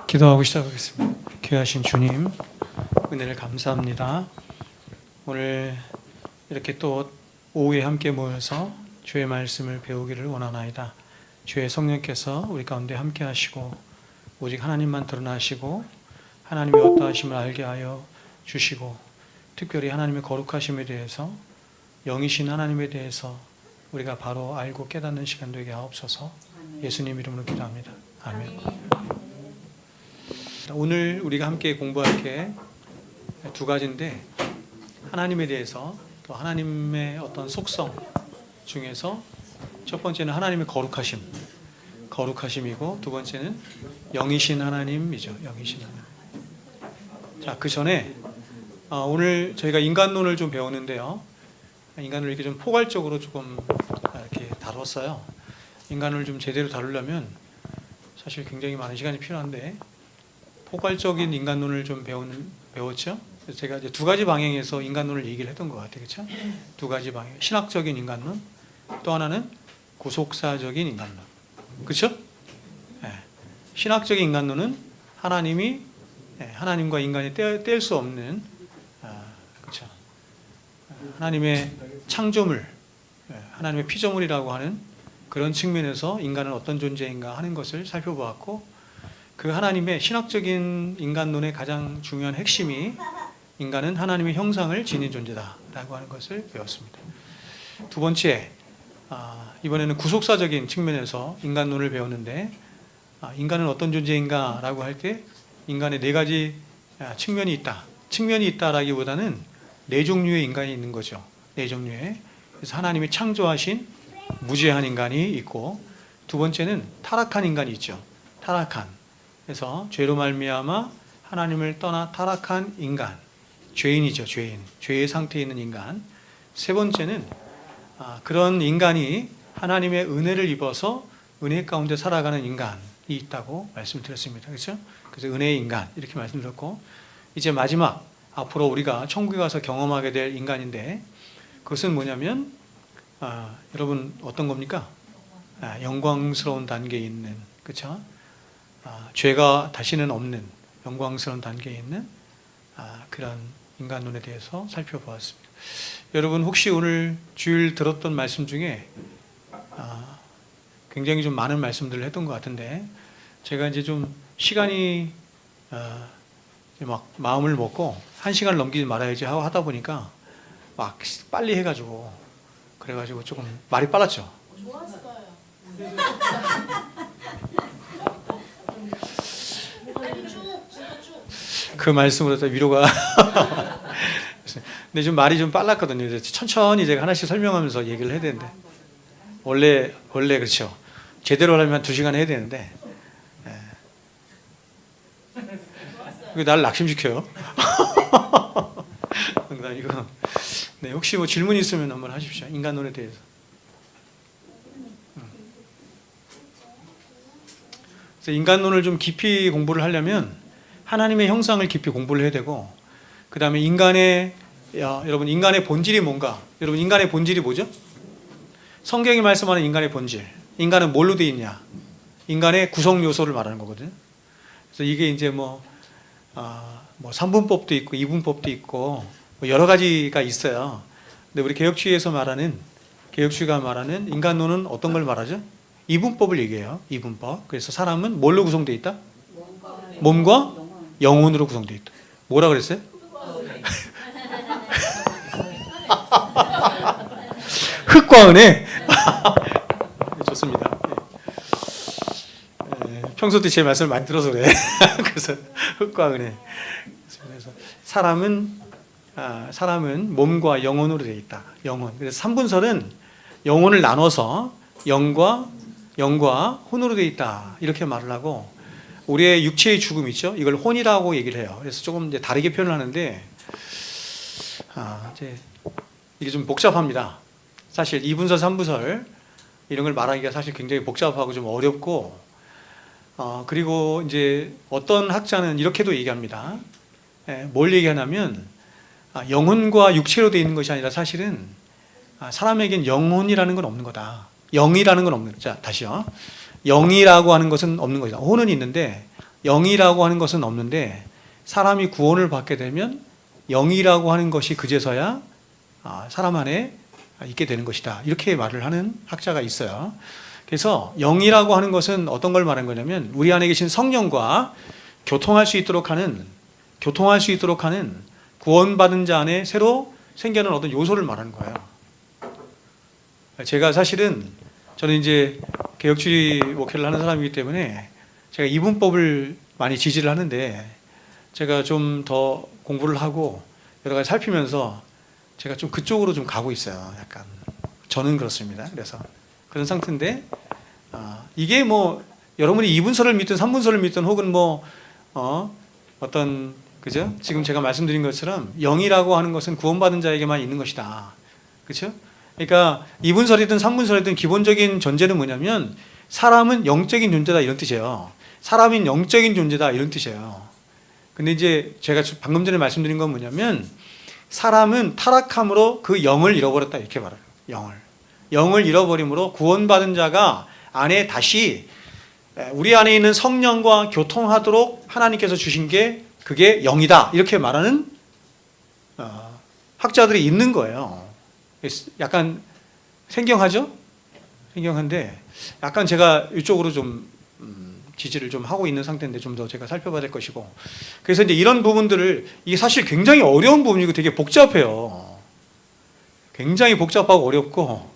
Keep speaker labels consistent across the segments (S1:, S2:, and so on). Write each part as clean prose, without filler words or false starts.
S1: 기도하고 시작하겠습니다. 귀하신 주님, 은혜를 감사합니다. 오늘 이렇게 또 오후에 함께 모여서 주의 말씀을 배우기를 원하나이다. 주의 성령께서 우리 가운데 함께 하시고 오직 하나님만 드러나시고 하나님의 어떠하심을 알게 하여 주시고 특별히 하나님의 거룩하심에 대해서 영이신 하나님에 대해서 우리가 바로 알고 깨닫는 시간 되게 하옵소서. 예수님 이름으로 기도합니다. 아멘. 오늘 우리가 함께 공부할 게 두 가지인데, 하나님에 대해서 또 하나님의 어떤 속성 중에서 첫 번째는 하나님의 거룩하심이고, 두 번째는 영이신 하나님이죠. 영이신 하나님. 자, 그 전에 오늘 저희가 인간론을 좀 배우는데요. 인간을 이렇게 좀 포괄적으로 조금 이렇게 다뤘어요. 인간을 좀 제대로 다루려면 사실 굉장히 많은 시간이 필요한데, 포괄적인 인간론을 좀 배웠죠. 그래서 제가 이제 두 가지 방향에서 인간론을 얘기를 했던 것 같아요, 그렇죠? 두 가지 방향: 신학적인 인간론, 또 하나는 구속사적인 인간론, 그렇죠? 네. 신학적인 인간론은 하나님이 하나님과 인간이 뗄 수 없는, 그렇죠? 하나님의 창조물, 하나님의 피조물이라고 하는 그런 측면에서 인간은 어떤 존재인가 하는 것을 살펴보았고, 그 하나님의 신학적인 인간론의 가장 중요한 핵심이 인간은 하나님의 형상을 지닌 존재다라고 하는 것을 배웠습니다. 두 번째, 이번에는 구속사적인 측면에서 인간론을 배웠는데, 인간은 어떤 존재인가라고 할 때 인간의 네 가지 측면이 있다. 측면이 있다라기보다는 네 종류의 인간이 있는 거죠. 네 종류의. 그래서 하나님이 창조하신 무죄한 인간이 있고, 두 번째는 타락한 인간이 있죠. 타락한. 그래서 죄로 말미암아 하나님을 떠나 타락한 인간, 죄인이죠. 죄의 상태에 있는 인간. 세 번째는 그런 인간이 하나님의 은혜를 입어서 은혜 가운데 살아가는 인간이 있다고 말씀드렸습니다. 그렇죠? 그래서 은혜의 인간 이렇게 말씀드렸고, 이제 마지막, 앞으로 우리가 천국에 가서 경험하게 될 인간인데, 그것은 뭐냐면 여러분 어떤 겁니까? 영광스러운 단계에 있는, 그렇죠? 죄가 다시는 없는 영광스러운 단계에 있는 그런 인간론에 대해서 살펴보았습니다. 여러분 혹시 오늘 주일 들었던 말씀 중에 굉장히 좀 많은 말씀들을 했던 것 같은데, 제가 이제 좀 시간이 막 마음을 먹고 1시간을 넘기지 말아야지 하고 하다 보니까 막 빨리 해가지고, 그래가지고 조금 말이 빨랐죠.
S2: 좋았어요.
S1: 그 말씀으로 위로가 근데 좀 말이 좀 빨랐거든요. 그래서 천천히 제가 하나씩 설명하면서 얘기를 해야 되는데, 원래 그렇죠. 제대로 하려면 2시간 해야 되는데, 왜 나를 낙심시켜요? 농담이고. 네, 혹시 뭐 질문 있으면 한번 하십시오. 인간론에 대해서. 그래서 인간론을 좀 깊이 공부를 하려면 하나님의 형상을 깊이 공부를 해야 되고, 그 다음에 여러분 인간의 본질이 뭔가? 여러분 인간의 본질이 뭐죠? 성경이 말씀하는 인간의 본질. 인간은 뭘로 되어 있냐? 인간의 구성 요소를 말하는 거거든요. 그래서 이게 이제 뭐 3분법도 있고 2분법도 있고 뭐 여러 가지가 있어요. 근데 우리 개혁주의가 말하는 인간론은 어떤 걸 말하죠? 2분법을 얘기해요. 2분법. 그래서 사람은 뭘로 구성되어 있다? 몸과 영혼으로 구성되어 있다. 뭐라 그랬어요? 흙과 은혜. 좋습니다. 평소 때 제 말씀을 많이 들어서 그래. 그래서 흙과 은혜. 그래서 사람은 몸과 영혼으로 되어 있다. 영혼. 그래서 3분설은 영혼을 나눠서 영과 혼으로 되어 있다. 이렇게 말을 하고, 우리의 육체의 죽음 있죠? 이걸 혼이라고 얘기를 해요. 그래서 조금 이제 다르게 표현을 하는데, 이제 이게 좀 복잡합니다. 사실 2분설, 3분설 이런 걸 말하기가 사실 굉장히 복잡하고 좀 어렵고, 그리고 이제 어떤 학자는 이렇게도 얘기합니다. 뭘 얘기하냐면, 영혼과 육체로 되어 있는 것이 아니라 사실은 사람에겐 영혼이라는 건 없는 거다. 영이라는 건 없는 거다. 자, 다시요. 영이라고 하는 것은 없는 거다. 혼은 있는데 영이라고 하는 것은 없는데 사람이 구원을 받게 되면 영이라고 하는 것이 그제서야 사람 안에 있게 되는 것이다. 이렇게 말을 하는 학자가 있어요. 그래서 영이라고 하는 것은 어떤 걸 말하는 거냐면 우리 안에 계신 성령과 교통할 수 있도록 하는 구원받은 자 안에 새로 생겨난 어떤 요소를 말하는 거예요. 제가 사실은 저는 이제 개혁주의 목회를 하는 사람이기 때문에 제가 이분법을 많이 지지를 하는데 제가 좀 더 공부를 하고 여러 가지 살피면서 제가 좀 그쪽으로 좀 가고 있어요. 약간 저는 그렇습니다. 그래서 그런 상태인데 이게 뭐 여러분이 2분서를 믿든 3분서를 믿든 혹은 뭐 어떤 그죠? 지금 제가 말씀드린 것처럼 영이라고 하는 것은 구원받은 자에게만 있는 것이다. 그렇죠? 그러니까 2분설이든 3분설이든 기본적인 전제는 뭐냐면 사람은 영적인 존재다 이런 뜻이에요. 사람은 영적인 존재다 이런 뜻이에요. 근데 이제 제가 방금 전에 말씀드린 건 뭐냐면 사람은 타락함으로 그 영을 잃어버렸다 이렇게 말해요. 영을 잃어버림으로 구원받은 자가 안에 다시 우리 안에 있는 성령과 교통하도록 하나님께서 주신 게 그게 영이다 이렇게 말하는 학자들이 있는 거예요. 약간 생경하죠? 생경한데 약간 제가 이쪽으로 좀 지지를 좀 하고 있는 상태인데 좀 더 제가 살펴봐야 될 것이고, 그래서 이제 이런 부분들을 이게 사실 굉장히 어려운 부분이고 되게 복잡해요. 굉장히 복잡하고 어렵고,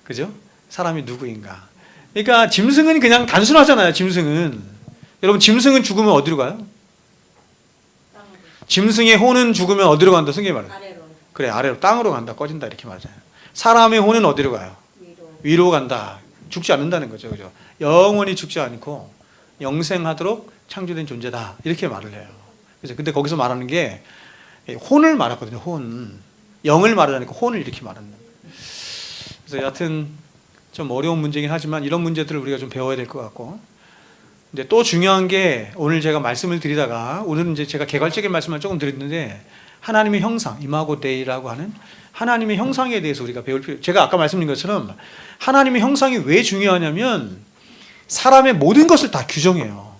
S1: 그죠? 사람이 누구인가? 그러니까 짐승은 그냥 단순하잖아요. 짐승은 여러분 짐승은 죽으면 어디로 가요? 짐승의 혼은 죽으면 어디로 간다? 성경이 말해요.
S2: 아래로.
S1: 그래, 아래로 땅으로 간다, 꺼진다 이렇게 말하잖아요. 사람의 혼은 어디로 가요? 위로 간다. 죽지 않는다는 거죠, 그죠? 영원히 죽지 않고 영생하도록 창조된 존재다 이렇게 말을 해요. 그래서 근데 거기서 말하는 게 혼을 말하거든요. 혼, 영을 말하니까 혼을 이렇게 말하는. 그래서 여하튼 좀 어려운 문제긴 하지만 이런 문제들을 우리가 좀 배워야 될 것 같고. 근데 또 중요한 게 오늘 제가 말씀을 드리다가 오늘은 이제 제가 개괄적인 말씀을 조금 드렸는데 하나님의 형상, 이마고 데이라고 하는 하나님의 형상에 대해서 우리가 배울 필요. 제가 아까 말씀드린 것처럼 하나님의 형상이 왜 중요하냐면 사람의 모든 것을 다 규정해요.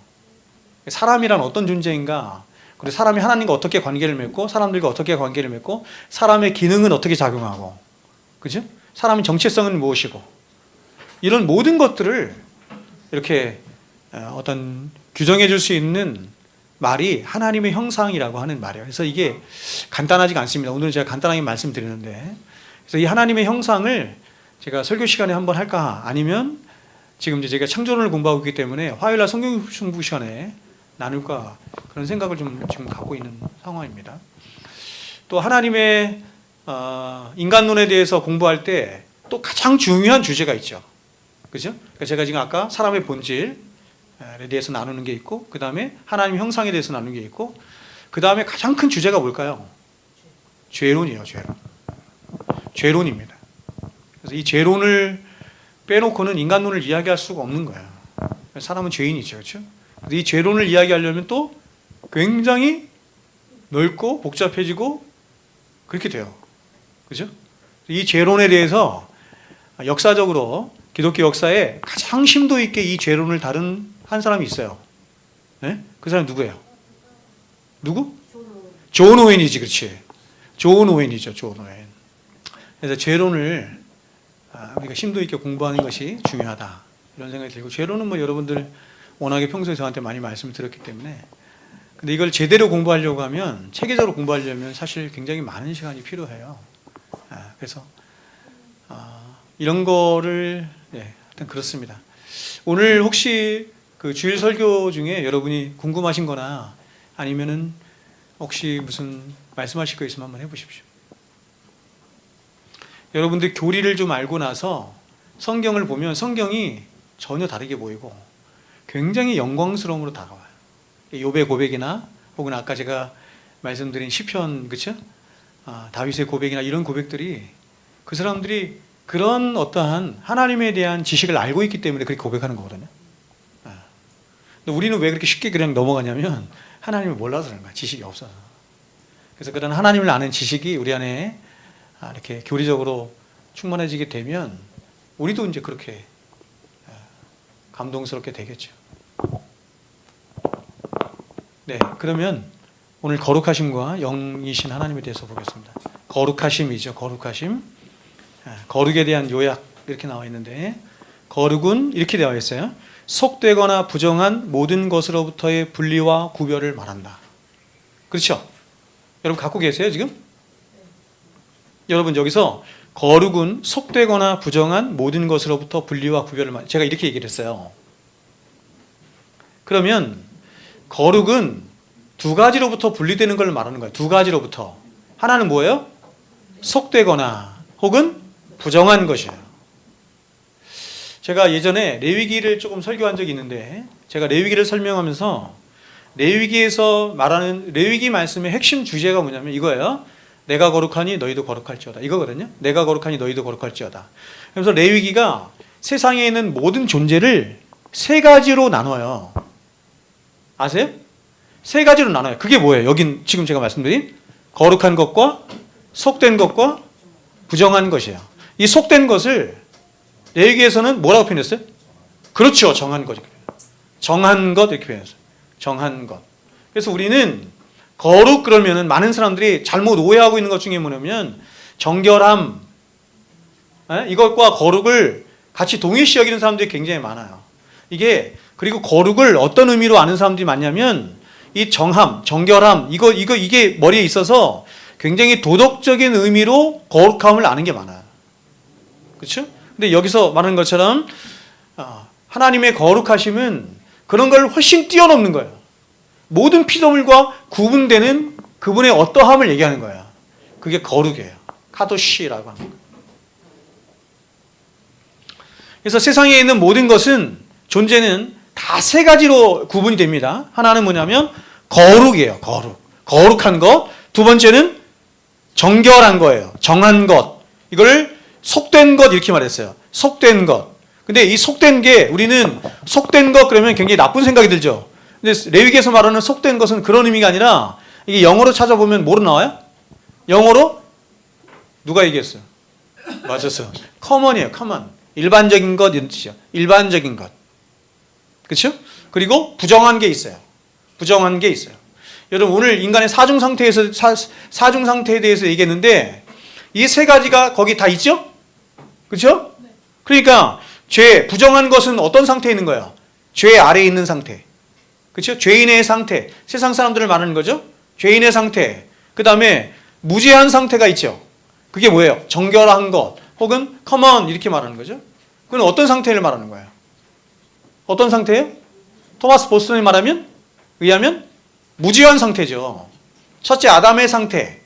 S1: 사람이란 어떤 존재인가, 그리고 사람이 하나님과 어떻게 관계를 맺고 사람들과 어떻게 관계를 맺고 사람의 기능은 어떻게 작용하고, 그죠? 사람의 정체성은 무엇이고, 이런 모든 것들을 이렇게 어떤 규정해 줄 수 있는 말이 하나님의 형상이라고 하는 말이에요. 그래서 이게 간단하지가 않습니다. 오늘 제가 간단하게 말씀드리는데, 그래서 이 하나님의 형상을 제가 설교 시간에 한번 할까, 아니면 지금 이제 제가 창조론을 공부하고 있기 때문에 화요일날 성경 공부 시간에 나눌까, 그런 생각을 좀 지금 갖고 있는 상황입니다. 또 하나님의 인간론에 대해서 공부할 때 또 가장 중요한 주제가 있죠. 그죠? 그러니까 제가 지금 아까 사람의 본질에 대해서 나누는 게 있고, 그 다음에 하나님 형상에 대해서 나누는 게 있고, 그 다음에 가장 큰 주제가 뭘까요? 죄론이에요. 죄론입니다. 그래서 이 죄론을 빼놓고는 인간론을 이야기할 수가 없는 거예요. 사람은 죄인이죠, 그렇죠? 이 죄론을 이야기하려면 또 굉장히 넓고 복잡해지고 그렇게 돼요, 그렇죠? 이 죄론에 대해서 역사적으로 기독교 역사에 가장 심도 있게 이 죄론을 다룬 한 사람이 있어요. 네? 그 사람 누구예요? 누구? 존 오웬이지, 그렇지? 존 오웬이죠, 존 오웬. 그래서 죄론을 우리가 심도 있게 공부하는 것이 중요하다, 이런 생각이 들고, 죄론은 뭐 여러분들 워낙에 평소에 저한테 많이 말씀을 드렸기 때문에, 근데 이걸 제대로 공부하려고 하면, 체계적으로 공부하려면 사실 굉장히 많은 시간이 필요해요. 그래서 이런 거를 하여튼 그렇습니다. 오늘 혹시 그 주일 설교 중에 여러분이 궁금하신 거나 아니면은 혹시 무슨 말씀하실 거 있으면 한번 해보십시오. 여러분들 교리를 좀 알고 나서 성경을 보면 성경이 전혀 다르게 보이고 굉장히 영광스러움으로 다가와요. 욥의 고백이나 혹은 아까 제가 말씀드린 시편, 그렇죠? 다윗의 고백이나 이런 고백들이, 그 사람들이 그런 어떠한 하나님에 대한 지식을 알고 있기 때문에 그렇게 고백하는 거거든요. 근데 우리는 왜 그렇게 쉽게 그냥 넘어가냐면 하나님을 몰라서 그런 거야. 지식이 없어서. 그래서 그런 하나님을 아는 지식이 우리 안에 이렇게 교리적으로 충만해지게 되면 우리도 이제 그렇게 감동스럽게 되겠죠. 네, 그러면 오늘 거룩하심과 영이신 하나님에 대해서 보겠습니다. 거룩하심이죠. 거룩하심. 거룩에 대한 요약 이렇게 나와 있는데, 거룩은 이렇게 되어 있어요. 속되거나 부정한 모든 것으로부터의 분리와 구별을 말한다. 그렇죠? 여러분 갖고 계세요 지금? 여러분 여기서 거룩은 속되거나 부정한 모든 것으로부터 분리와 구별을 말한다. 제가 이렇게 얘기를 했어요. 그러면 거룩은 두 가지로부터 분리되는 걸 말하는 거예요. 두 가지로부터. 하나는 뭐예요? 속되거나 혹은 부정한 것이에요. 제가 예전에 레위기를 조금 설교한 적이 있는데, 제가 레위기를 설명하면서 레위기에서 말하는 레위기 말씀의 핵심 주제가 뭐냐면 이거예요. 내가 거룩하니 너희도 거룩할지어다. 이거거든요. 내가 거룩하니 너희도 거룩할지어다. 그래서 레위기가 세상에 있는 모든 존재를 세 가지로 나눠요. 아세요? 세 가지로 나눠요. 그게 뭐예요? 여긴 지금 제가 말씀드린 거룩한 것과 속된 것과 부정한 것이에요. 이 속된 것을 레위기에서는 뭐라고 표현했어요? 그렇죠. 정한 것. 정한 것 이렇게 표현했어요. 정한 것. 그래서 우리는 거룩 그러면은 많은 사람들이 잘못 오해하고 있는 것 중에 뭐냐면 정결함, 이것과 거룩을 같이 동일시 여기는 사람들이 굉장히 많아요. 이게 그리고 거룩을 어떤 의미로 아는 사람들이 많냐면 이 정함, 정결함 이게 머리에 있어서 굉장히 도덕적인 의미로 거룩함을 아는 게 많아요. 그렇죠? 근데 여기서 말하는 것처럼 하나님의 거룩하심은 그런 걸 훨씬 뛰어넘는 거예요. 모든 피조물과 구분되는 그분의 어떠함을 얘기하는 거예요. 그게 거룩이에요. 카도시라고 하는 거예요. 그래서 세상에 있는 모든 것은 존재는 다 세 가지로 구분이 됩니다. 하나는 뭐냐면 거룩이에요. 거룩한 것. 두 번째는 정결한 거예요. 정한 것. 이걸 속된 것 이렇게 말했어요. 속된 것. 근데 이 속된 게 우리는 속된 것 그러면 굉장히 나쁜 생각이 들죠. 근데 레위기에서 말하는 속된 것은 그런 의미가 아니라 이게 영어로 찾아보면 뭐로 나와요? 영어로 누가 얘기했어요? 맞았어요. common이에요. common. 일반적인 것 이런 뜻이죠. 일반적인 것. 그렇죠? 그리고 부정한 게 있어요. 부정한 게 있어요. 여러분 오늘 인간의 사중 상태에 대해서 얘기했는데 이 세 가지가 거기 다 있죠? 그렇죠? 그러니까 죄, 부정한 것은 어떤 상태에 있는 거예요? 죄 아래에 있는 상태. 그렇죠? 죄인의 상태. 세상 사람들을 말하는 거죠? 죄인의 상태. 그 다음에 무죄한 상태가 있죠. 그게 뭐예요? 정결한 것 혹은 common 이렇게 말하는 거죠. 그건 어떤 상태를 말하는 거예요? 어떤 상태예요? 토마스 보스턴이 의하면 무죄한 상태죠. 첫째 아담의 상태.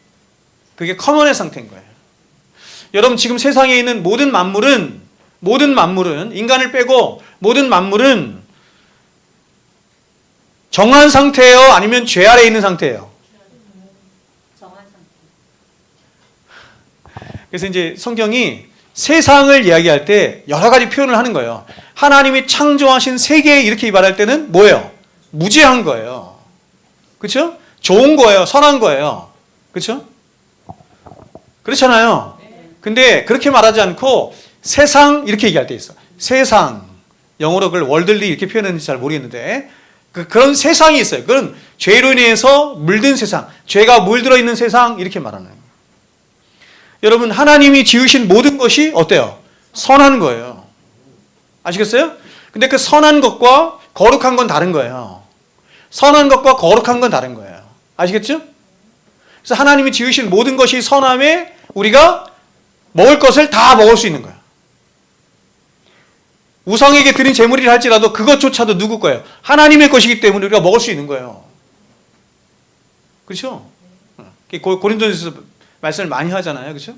S1: 그게 common의 상태인 거예요. 여러분 지금 세상에 있는 모든 만물은 인간을 빼고 모든 만물은 정한 상태예요? 아니면 죄 아래에 있는 상태예요?
S2: 정한 상태.
S1: 그래서 이제 성경이 세상을 이야기할 때 여러 가지 표현을 하는 거예요. 하나님이 창조하신 세계 이렇게 말할 때는 뭐예요? 무죄한 거예요. 그렇죠? 좋은 거예요. 선한 거예요. 그렇죠? 그렇잖아요. 근데 그렇게 말하지 않고 세상 이렇게 얘기할 때 있어. 세상. 영어로 그걸 월들리 이렇게 표현했는지 잘 모르겠는데 그런 세상이 있어요. 그건 죄로 인해서 물든 세상, 죄가 물들어 있는 세상 이렇게 말하는 거예요. 여러분 하나님이 지으신 모든 것이 어때요? 선한 거예요. 아시겠어요? 근데 그 선한 것과 거룩한 건 다른 거예요. 선한 것과 거룩한 건 다른 거예요. 아시겠죠? 그래서 하나님이 지으신 모든 것이 선함에 우리가 먹을 것을 다 먹을 수 있는 거예요. 우상에게 드린 제물이라 할지라도 그것조차도 누구 거예요? 하나님의 것이기 때문에 우리가 먹을 수 있는 거예요. 그렇죠? 고린도전서 말씀을 많이 하잖아요. 그렇죠?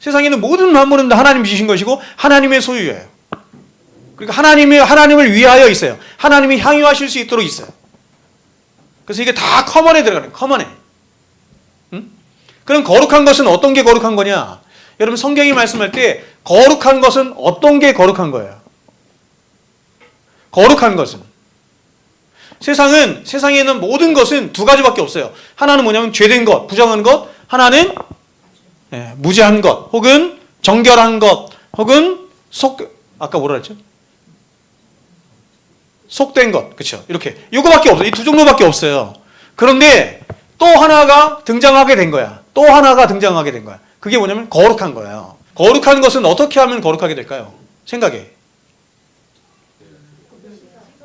S1: 세상에는 모든 만물은 하나님이 지으신 것이고 하나님의 소유예요. 그러니까 하나님을 위하여 있어요. 하나님이 향유하실 수 있도록 있어요. 그래서 이게 다 커먼에 들어가는 거예요. 커먼에. 그럼 거룩한 것은 어떤 게 거룩한 거냐? 여러분 성경이 말씀할 때 거룩한 것은 어떤 게 거룩한 거예요? 거룩한 것은 세상에 있는 모든 것은 두 가지밖에 없어요. 하나는 뭐냐면 죄된 것, 부정한 것. 하나는 무죄한 것, 혹은 정결한 것, 혹은 아까 뭐라 그랬죠? 속된 것, 그렇죠? 이렇게 이거밖에 없어요. 이 두 종류밖에 없어요. 그런데 또 하나가 등장하게 된 거야. 또 하나가 등장하게 된 거야. 그게 뭐냐면 거룩한 거예요. 거룩한 것은 어떻게 하면 거룩하게 될까요? 생각해.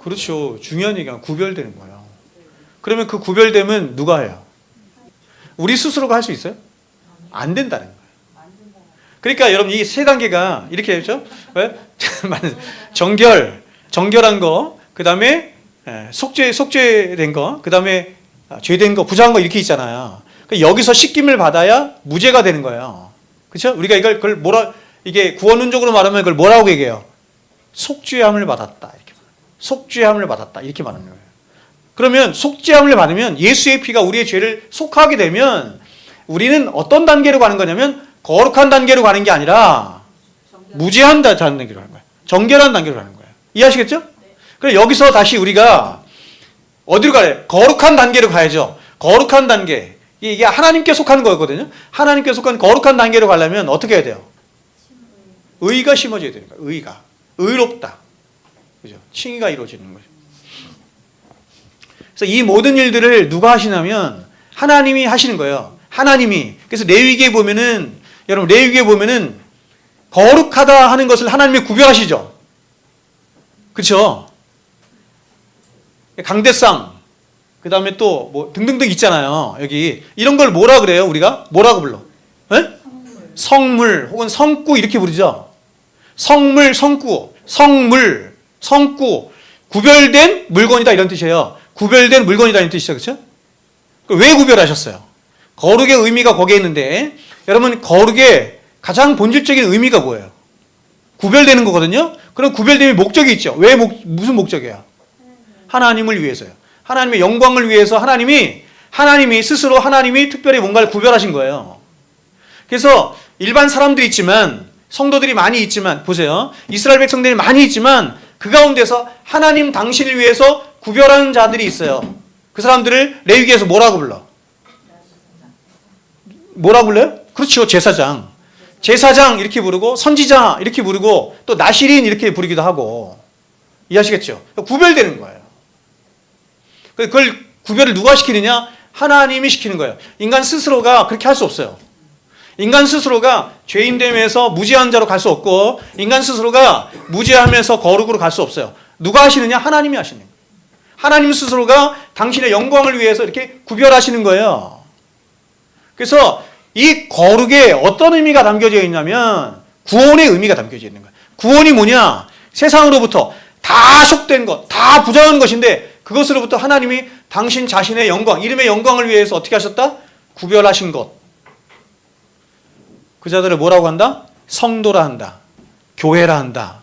S1: 그렇죠. 중요한 얘기가 구별되는 거예요. 그러면 그 구별됨은 누가 해요? 우리 스스로가 할 수 있어요? 안 된다는 거예요. 그러니까 여러분 이 세 단계가 이렇게 했죠? 왜? 정결한 거, 그 다음에 속죄된 거, 그 다음에 죄된 거, 부정한 거 이렇게 있잖아요. 여기서 씻김을 받아야 무죄가 되는 거예요. 그렇죠? 우리가 그걸 이게 구원론적으로 말하면 그걸 뭐라고 얘기해요? 속죄함을 받았다. 이렇게 속죄함을 받았다. 이렇게 말하는 거예요. 그러면 속죄함을 받으면 예수의 피가 우리의 죄를 속하게 되면 우리는 어떤 단계로 가는 거냐면 거룩한 단계로 가는 게 아니라 무죄한 단계로 가는 거예요. 정결한 단계로 가는 거예요. 이해하시겠죠? 그래서 여기서 다시 우리가 어디로 가요? 거룩한 단계로 가야죠. 거룩한 단계. 이게 하나님께 속하는 거거든요. 하나님께 속한 거룩한 단계로 가려면 어떻게 해야 돼요? 의가 심어져야 되는 거예요. 의가. 의롭다. 그죠? 칭의가 이루어지는 거죠. 그래서 이 모든 일들을 누가 하시냐면 하나님이 하시는 거예요. 하나님이. 그래서 레위기에 보면은 여러분 레위기에 보면은 거룩하다 하는 것을 하나님이 구별하시죠. 그렇죠? 강대상 그다음에 또 뭐 등등등 있잖아요. 여기 이런 걸 뭐라 그래요? 우리가 뭐라고 불러? 네? 성물 혹은 성구 이렇게 부르죠. 성물, 성구, 성물, 성구 구별된 물건이다 이런 뜻이에요. 구별된 물건이다 이런 뜻이죠. 그렇죠? 왜 구별하셨어요? 거룩의 의미가 거기에 있는데 여러분 거룩의 가장 본질적인 의미가 뭐예요? 구별되는 거거든요. 그럼 구별됨의 목적이 있죠. 왜 무슨 목적이에요? 하나님을 위해서요. 하나님의 영광을 위해서 하나님이 스스로 하나님이 특별히 뭔가를 구별하신 거예요. 그래서 일반 사람들이 있지만 성도들이 많이 있지만 보세요. 이스라엘 백성들이 많이 있지만 그 가운데서 하나님 당신을 위해서 구별하는 자들이 있어요. 그 사람들을 레위기에서 뭐라고 불러? 뭐라고 불러요? 그렇죠. 제사장. 제사장 이렇게 부르고 선지자 이렇게 부르고 또 나시린 이렇게 부르기도 하고 이해하시겠죠? 구별되는 거예요. 그걸 구별을 누가 시키느냐? 하나님이 시키는 거예요. 인간 스스로가 그렇게 할 수 없어요. 인간 스스로가 죄인됨에서 무죄한 자로 갈 수 없고 인간 스스로가 무죄하면서 거룩으로 갈 수 없어요. 누가 하시느냐? 하나님이 하시는 거예요. 하나님 스스로가 당신의 영광을 위해서 이렇게 구별하시는 거예요. 그래서 이 거룩에 어떤 의미가 담겨져 있냐면 구원의 의미가 담겨져 있는 거예요. 구원이 뭐냐? 세상으로부터 다 속된 것, 다 부정한 것인데 그것으로부터 하나님이 당신 자신의 영광, 이름의 영광을 위해서 어떻게 하셨다? 구별하신 것. 그 자들을 뭐라고 한다? 성도라 한다. 교회라 한다.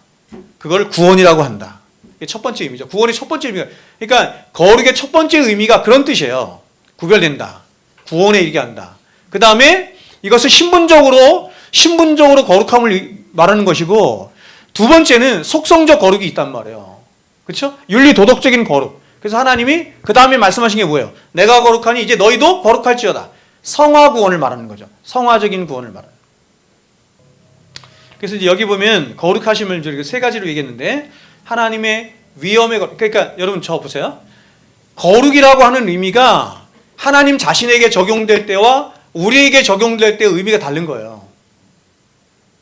S1: 그걸 구원이라고 한다. 이게 첫 번째 의미죠. 구원의 첫 번째 의미가. 그러니까 거룩의 첫 번째 의미가 그런 뜻이에요. 구별된다. 구원에 이르게 한다. 그 다음에 이것을 신분적으로 거룩함을 말하는 것이고 두 번째는 속성적 거룩이 있단 말이에요. 그렇죠? 윤리 도덕적인 거룩. 그래서 하나님이 그 다음에 말씀하신 게 뭐예요? 내가 거룩하니 이제 너희도 거룩할지어다. 성화 구원을 말하는 거죠. 성화적인 구원을 말하는. 그래서 이제 여기 보면 거룩하심을 저희가 세 가지로 얘기했는데 하나님의 위엄의 거룩. 그러니까 여러분 저 보세요. 거룩이라고 하는 의미가 하나님 자신에게 적용될 때와 우리에게 적용될 때의 의미가 다른 거예요.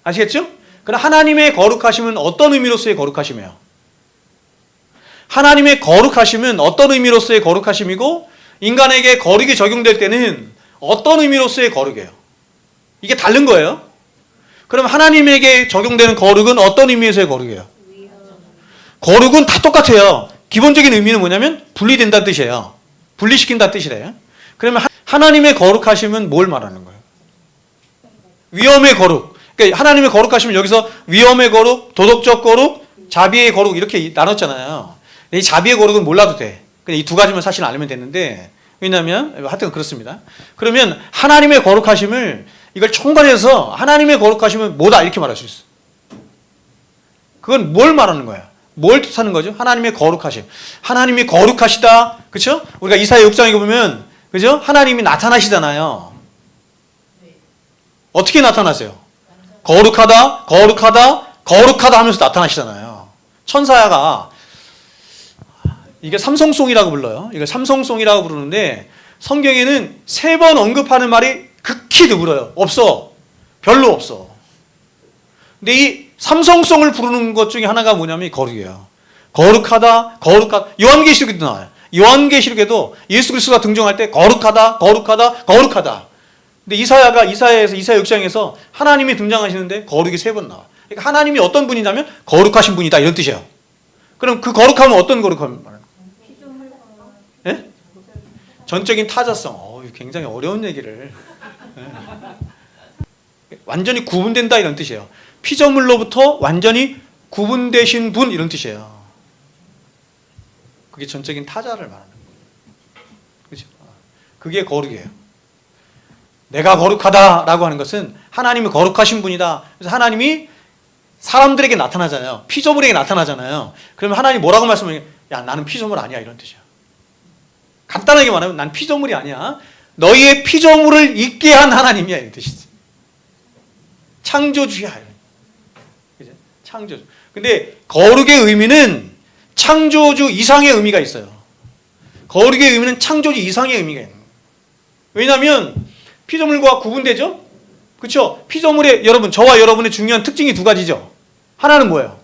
S1: 아시겠죠? 그럼 하나님의 거룩하심은 어떤 의미로서의 거룩하심이에요? 하나님의 거룩하심은 어떤 의미로서의 거룩하심이고 인간에게 거룩이 적용될 때는 어떤 의미로서의 거룩이에요? 이게 다른 거예요. 그럼 하나님에게 적용되는 거룩은 어떤 의미에서의 거룩이에요? 거룩은 다 똑같아요. 기본적인 의미는 뭐냐면 분리된다는 뜻이에요. 분리시킨다는 뜻이래요. 그러면 하나님의 거룩하심은 뭘 말하는 거예요? 위엄의 거룩. 그러니까 하나님의 거룩하심은 여기서 위엄의 거룩, 도덕적 거룩, 자비의 거룩 이렇게 나눴잖아요. 이 자비의 거룩은 몰라도 돼. 그냥 이 두 가지만 사실 알면 되는데 왜냐하면 하여튼 그렇습니다. 그러면 하나님의 거룩하심을 이걸 총괄해서 하나님의 거룩하심은 뭐다 이렇게 말할 수 있어. 그건 뭘 말하는 거야? 뭘 뜻하는 거죠? 하나님의 거룩하심. 하나님이 거룩하시다. 그렇죠? 우리가 이사야 6장에 보면 그죠? 하나님이 나타나시잖아요. 어떻게 나타나세요? 거룩하다, 거룩하다, 거룩하다 하면서 나타나시잖아요. 천사가 이게 삼성송이라고 불러요. 이걸 삼성송이라고 부르는데 성경에는 3번 언급하는 말이 극히 드물어요. 없어. 별로 없어. 근데 이 삼성송을 부르는 것 중에 하나가 뭐냐면 거룩이에요. 거룩하다, 거룩하다. 요한계시록에도 나와요. 요한계시록에도 예수 그리스도가 등장할 때 거룩하다, 거룩하다, 거룩하다. 근데 이사야 6장에서 하나님이 등장하시는데 거룩이 3번 나와. 그러니까 하나님이 어떤 분이냐면 거룩하신 분이다 이런 뜻이에요. 그럼 그 거룩함은 어떤 거룩함을 말하는 거예요? 예? 전적인 타자성. 굉장히 어려운 얘기를. 예. 완전히 구분된다 이런 뜻이에요. 피조물로부터 완전히 구분되신 분 이런 뜻이에요. 그게 전적인 타자를 말하는 거예요. 그렇죠? 그게 거룩이에요. 내가 거룩하다라고 하는 것은 하나님이 거룩하신 분이다. 그래서 하나님이 사람들에게 나타나잖아요. 피조물에게 나타나잖아요. 그러면 하나님이 뭐라고 말씀해요? 야, 나는 피조물 아니야 이런 뜻이야. 간단하게 말하면 난 피조물이 아니야. 너희의 피조물을 있게 한 하나님이야 이런 뜻이지. 창조주야. 그죠? 창조주. 근데 거룩의 의미는 창조주 이상의 의미가 있어요. 거룩의 의미는 창조주 이상의 의미가 있는 거예요. 왜냐하면 피조물과 구분되죠? 그렇죠? 피조물의 여러분, 저와 여러분의 중요한 특징이 2가지죠. 하나는 뭐예요?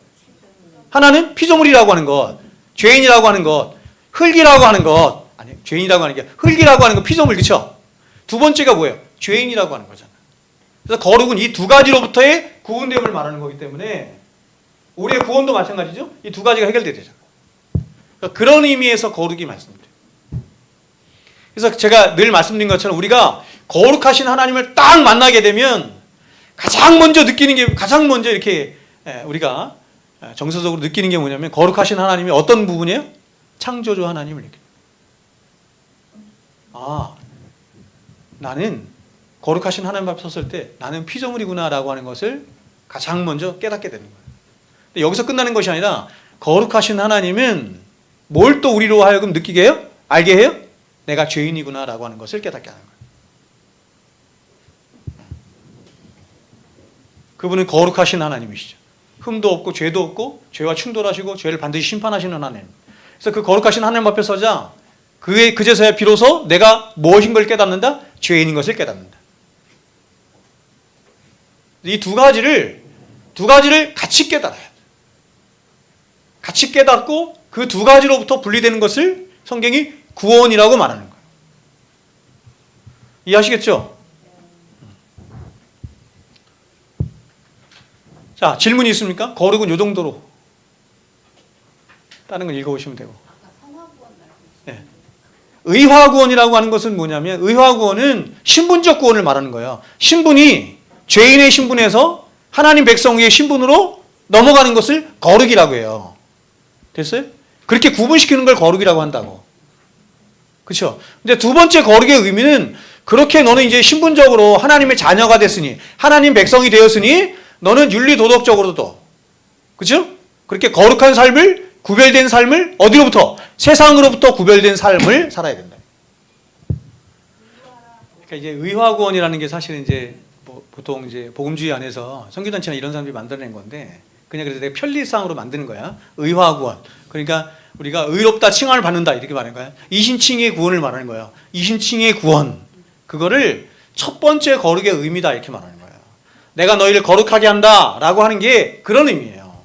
S1: 하나는 피조물이라고 하는 것, 죄인이라고 하는 것, 흙이라고 하는 것. 아니, 죄인이라고 하는 게 흙이라고 하는 거 피조물, 그렇죠? 2번째가 뭐예요? 죄인이라고 하는 거잖아요. 그래서 거룩은 이 2가지로부터의 구분됨을 말하는 거기 때문에 우리의 구원도 마찬가지죠. 이 2가지가 해결돼야 되잖아요. 그러니까 그런 의미에서 거룩이 말씀드려요. 그래서 제가 늘 말씀드린 것처럼 우리가 거룩하신 하나님을 딱 만나게 되면 가장 먼저 느끼는 게, 가장 먼저 이렇게 우리가 정서적으로 느끼는 게 뭐냐면 거룩하신 하나님이 어떤 부분이에요? 창조주 하나님을 느껴요. 아, 나는 거룩하신 하나님 앞에 섰을 때 나는 피조물이구나 라고 하는 것을 가장 먼저 깨닫게 되는 거예요. 근데 여기서 끝나는 것이 아니라 거룩하신 하나님은 뭘 또 우리로 하여금 느끼게 해요? 알게 해요? 내가 죄인이구나 라고 하는 것을 깨닫게 하는 거예요. 그분은 거룩하신 하나님이시죠. 흠도 없고 죄도 없고 죄와 충돌하시고 죄를 반드시 심판하시는 하나님. 그래서 그 거룩하신 하나님 앞에 서자 그제서야 비로소 내가 무엇인 걸 깨닫는다? 죄인인 것을 깨닫는다. 이 2가지를 같이 깨달아야 돼. 같이 깨닫고 그 2가지로부터 분리되는 것을 성경이 구원이라고 말하는 거예요. 이해하시겠죠? 자, 질문이 있습니까? 거룩은 이 정도로. 다른 걸 읽어보시면 되고. 네. 의화구원이라고 하는 것은 뭐냐면 의화구원은 신분적 구원을 말하는 거예요. 신분이 죄인의 신분에서 하나님 백성의 신분으로 넘어가는 것을 거룩이라고 해요. 됐어요? 그렇게 구분시키는 걸 거룩이라고 한다고. 그렇죠? 근데 2번째 거룩의 의미는 그렇게 너는 이제 신분적으로 하나님의 자녀가 됐으니 하나님 백성이 되었으니 너는 윤리 도덕적으로도 그렇죠? 그렇게 거룩한 삶을 구별된 삶을 어디로부터? 세상으로부터 구별된 삶을 살아야 된다. 그러니까 이제 의화구원이라는 게 사실은 이제 보통 이제 복음주의 안에서 선교단체나 이런 사람들이 만들어낸 건데 그냥 그래서 내가 편리상으로 만드는 거야. 의화구원. 그러니까 우리가 의롭다 칭함을 받는다 이렇게 말하는 거야. 이신칭의 구원을 말하는 거야. 이신칭의 구원. 그거를 첫 번째 거룩의 의미다 이렇게 말하는 거야. 내가 너희를 거룩하게 한다 라고 하는 게 그런 의미예요.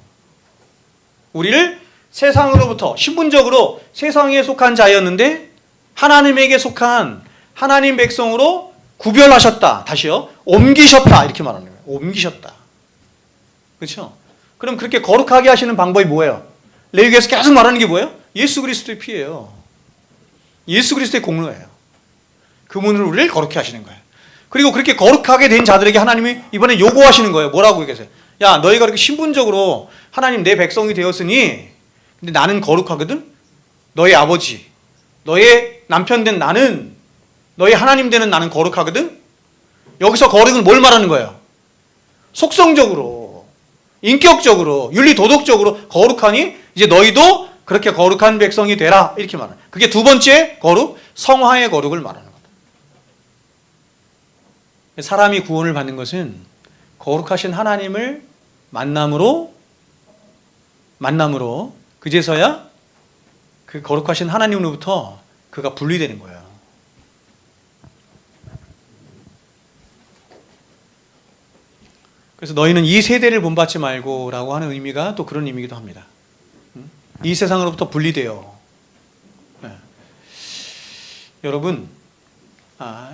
S1: 우리를 세상으로부터 신분적으로 세상에 속한 자였는데 하나님에게 속한 하나님 백성으로 구별하셨다. 다시요. 옮기셨다 이렇게 말하는 거예요. 옮기셨다. 그렇죠? 그럼 그렇게 거룩하게 하시는 방법이 뭐예요? 레위기에서 계속 말하는 게 뭐예요? 예수 그리스도의 피예요. 예수 그리스도의 공로예요. 그분으로 우리를 거룩해 하시는 거예요. 그리고 그렇게 거룩하게 된 자들에게 하나님이 이번에 요구하시는 거예요. 뭐라고 얘기하세요? 야, 너희가 그렇게 신분적으로 하나님 내 백성이 되었으니 근데 나는 거룩하거든? 너의 아버지, 너의 남편 된 나는, 너의 하나님 되는 나는 거룩하거든? 여기서 거룩은 뭘 말하는 거예요? 속성적으로, 인격적으로, 윤리 도덕적으로 거룩하니 이제 너희도 그렇게 거룩한 백성이 되라 이렇게 말하는. 그게 2번째 거룩, 성화의 거룩을 말하는 거다. 사람이 구원을 받는 것은 거룩하신 하나님을 만남으로 그제서야 그 거룩하신 하나님으로부터 그가 분리되는 거예요. 그래서 너희는 이 세대를 본받지 말고 라고 하는 의미가 또 그런 의미이기도 합니다. 이 세상으로부터 분리되어. 네. 여러분,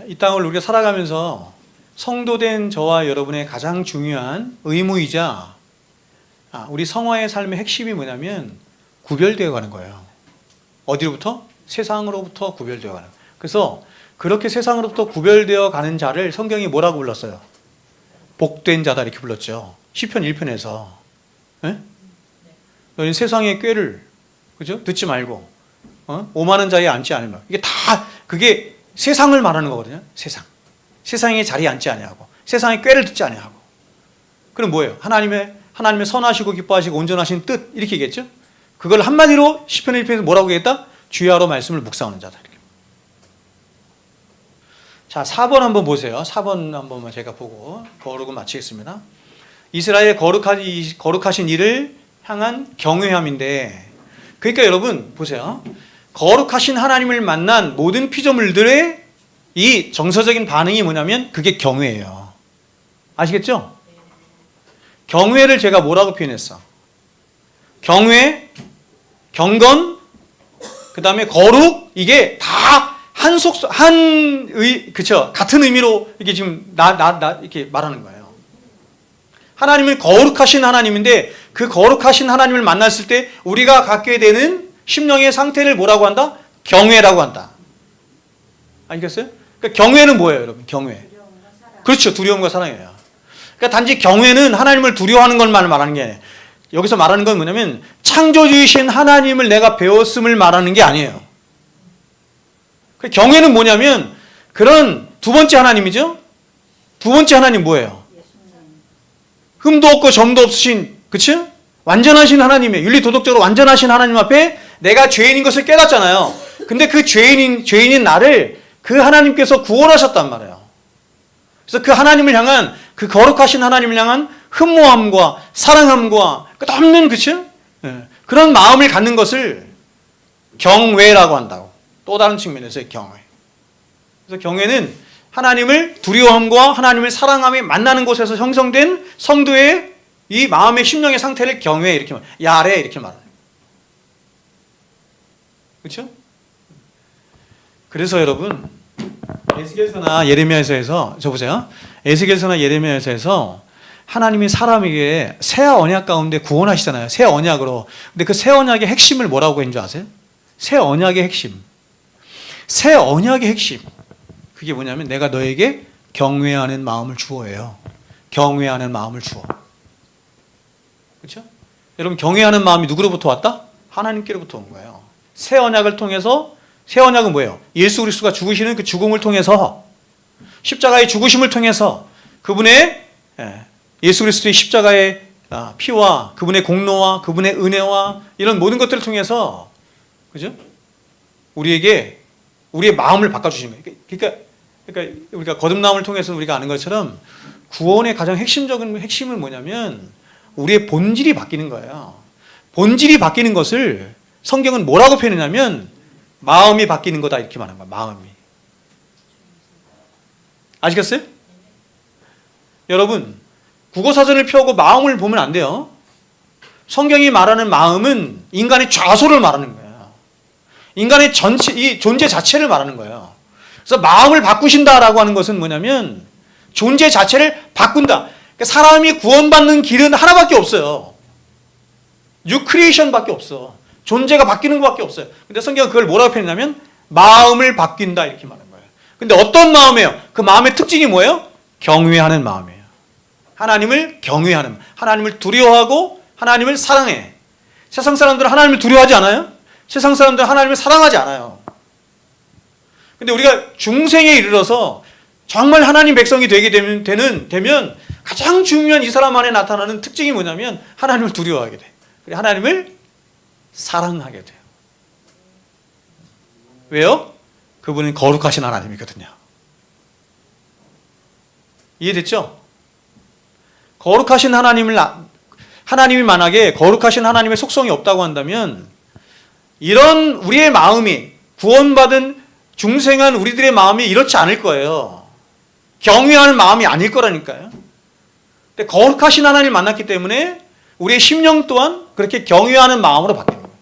S1: 이 땅을 우리가 살아가면서 성도된 저와 여러분의 가장 중요한 의무이자 우리 성화의 삶의 핵심이 뭐냐면 구별되어 가는 거예요. 어디로부터? 세상으로부터 구별되어 가는 거예요. 그래서 그렇게 세상으로부터 구별되어 가는 자를 성경이 뭐라고 불렀어요? 복된 자다 이렇게 불렀죠. 시편 1편에서. 네? 너희 세상의 꾀를 그죠? 듣지 말고 오만한 자리에 앉지 않으면 이게 다 그게 세상을 말하는 거거든요. 세상의 자리에 앉지 아니하고 세상의 꾀를 듣지 아니하고. 그럼 뭐예요? 하나님의 선하시고 기뻐하시고 온전하신 뜻 이렇게 얘기했죠. 그걸 한마디로 시편 1편에서 뭐라고 얘기했다? 주야로 말씀을 묵상하는 자다. 이렇게. 자, 4번 한번 보세요. 4번 한번만 제가 보고 거룩은 마치겠습니다. 이스라엘의 거룩하신 이를 향한 경외함인데, 그러니까 여러분 보세요. 거룩하신 하나님을 만난 모든 피조물들의 이 정서적인 반응이 뭐냐면 그게 경외예요. 아시겠죠? 경외를 제가 뭐라고 표현했어? 경외, 경건, 그 다음에 거룩, 이게 다 그쵸? 같은 의미로 이게 지금 이렇게 말하는 거예요. 하나님은 거룩하신 하나님인데 그 거룩하신 하나님을 만났을 때 우리가 갖게 되는 심령의 상태를 뭐라고 한다? 경외라고 한다. 아시겠어요? 그러니까 경외는 뭐예요, 여러분? 경외. 그렇죠. 두려움과 사랑이에요. 그러니까 단지 경외는 하나님을 두려워하는 것만 말하는 게 아니에요. 여기서 말하는 건 뭐냐면 창조주이신 하나님을 내가 배웠음을 말하는 게 아니에요. 경외는 뭐냐면 그런 두 번째 하나님이죠. 두 번째 하나님 뭐예요? 흠도 없고 점도 없으신, 그치? 완전하신 하나님이에요. 윤리도덕적으로 완전하신 하나님 앞에 내가 죄인인 것을 깨닫잖아요. 근데 그 죄인인 나를 그 하나님께서 구원하셨단 말이에요. 그래서 그 하나님을 향한, 그 거룩하신 하나님을 향한 흠모함과 사랑함과 끝없는, 그치? 그런 마음을 갖는 것을 경외라고 한다고. 또 다른 측면에서의 경외. 그래서 경외는 하나님을 두려워함과 하나님을 사랑함에 만나는 곳에서 형성된 성도의 이 마음의 심령의 상태를 경외 이렇게 말, 야레 이렇게 말해요. 그렇죠? 그래서 여러분 에스겔서나 예레미야서에서 저 보세요. 에스겔서나 예레미야서에서 하나님이 사람에게 새 언약 가운데 구원하시잖아요. 새 언약으로. 근데 그 새 언약의 핵심을 뭐라고 했는 줄 아세요? 새 언약의 핵심. 새 언약의 핵심. 그게 뭐냐면 내가 너에게 경외하는 마음을 주어예요. 경외하는 마음을 주어. 그렇죠? 여러분 경외하는 마음이 누구로부터 왔다? 하나님께로부터 온 거예요. 새 언약을 통해서, 새 언약은 뭐예요? 예수 그리스도가 죽으시는 그 죽음을 통해서, 십자가의 죽으심을 통해서 그분의 예수 그리스도의 십자가의 피와 그분의 공로와 그분의 은혜와 이런 모든 것들을 통해서, 그죠? 우리에게 우리의 마음을 바꿔주신 거예요. 그러니까 우리가 거듭남을 통해서 우리가 아는 것처럼 구원의 가장 핵심적인 핵심은 뭐냐면 우리의 본질이 바뀌는 거예요. 본질이 바뀌는 것을 성경은 뭐라고 표현하냐면 마음이 바뀌는 거다 이렇게 말하는 거야. 마음이. 아시겠어요? 여러분 국어사전을 펴고 마음을 보면 안 돼요. 성경이 말하는 마음은 인간의 좌소를 말하는 거예요. 인간의 전체, 이 존재 자체를 말하는 거예요. 그래서 마음을 바꾸신다라고 하는 것은 뭐냐면 존재 자체를 바꾼다. 그러니까 사람이 구원받는 길은 하나밖에 없어요. New Creation밖에 없어. 존재가 바뀌는 것밖에 없어요. 근데 성경은 그걸 뭐라고 표현하냐면 마음을 바뀐다 이렇게 말하는 거예요. 근데 어떤 마음이에요? 그 마음의 특징이 뭐예요? 경외하는 마음이에요. 하나님을 경외하는, 하나님을 두려워하고 하나님을 사랑해. 세상 사람들은 하나님을 두려워하지 않아요? 세상 사람들은 하나님을 사랑하지 않아요. 근데 우리가 중생에 이르러서 정말 하나님 백성이 되게 되면 가장 중요한 이 사람 안에 나타나는 특징이 뭐냐면 하나님을 두려워하게 돼. 그리고 하나님을 사랑하게 돼요. 왜요? 그분은 거룩하신 하나님이거든요. 이해됐죠? 거룩하신 하나님이 만약에 거룩하신 하나님의 속성이 없다고 한다면 이런 우리의 마음이 구원받은 중생한 우리들의 마음이 이렇지 않을 거예요. 경외하는 마음이 아닐 거라니까요. 근데 거룩하신 하나님을 만났기 때문에 우리의 심령 또한 그렇게 경외하는 마음으로 바뀌는 거예요.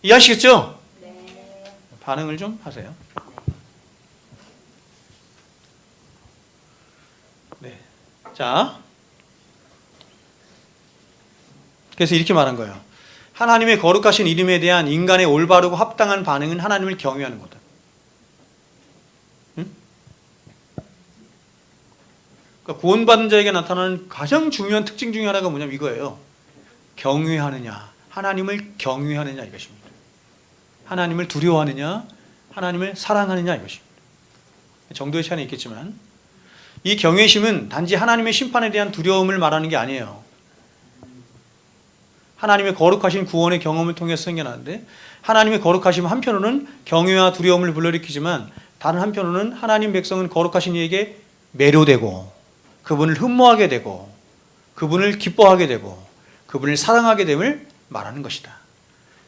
S1: 이해하시겠죠?
S2: 네.
S1: 반응을 좀 하세요. 네. 자, 그래서 이렇게 말한 거예요. 하나님의 거룩하신 이름에 대한 인간의 올바르고 합당한 반응은 하나님을 경외하는 거다. 응? 그러니까 구원받은 자에게 나타나는 가장 중요한 특징 중에 하나가 뭐냐면 이거예요. 경외하느냐, 하나님을 경외하느냐 이것입니다. 하나님을 두려워하느냐, 하나님을 사랑하느냐 이것입니다. 정도의 차이는 있겠지만 이 경외심은 단지 하나님의 심판에 대한 두려움을 말하는 게 아니에요. 하나님의 거룩하신 구원의 경험을 통해서 생겨나는데 하나님의 거룩하심 한편으로는 경외와 두려움을 불러일으키지만 다른 한편으로는 하나님 백성은 거룩하신 이에게 매료되고 그분을 흠모하게 되고 그분을 기뻐하게 되고 그분을 사랑하게 됨을 말하는 것이다.